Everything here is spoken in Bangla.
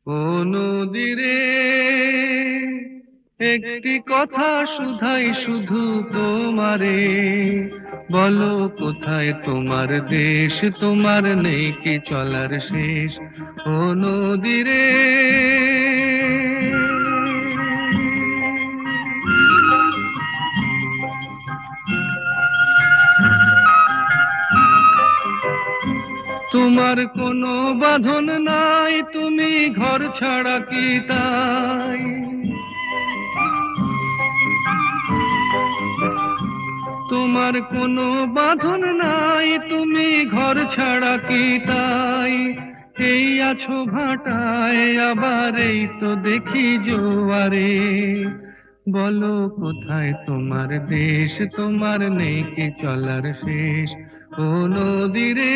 ও নদীরে একটি কথা শুধাই শুধু তোমারে, বলো কোথায় তোমার দেশ, তোমার নেই কি চলার শেষ। ও নদীরে তোমার কোনো বাঁধন নাই, তুমি ঘর ছাড়া কি তাই? তোমার কোনো বাঁধন নাই, তুমি ঘর ছাড়া কি তাই? এই আছো ভাটায়, আবার এই তো দেখি জোয়ারে, বলো কোথায় তোমার দেশ, তোমার নেই কি চলার শেষ। ও নদীরে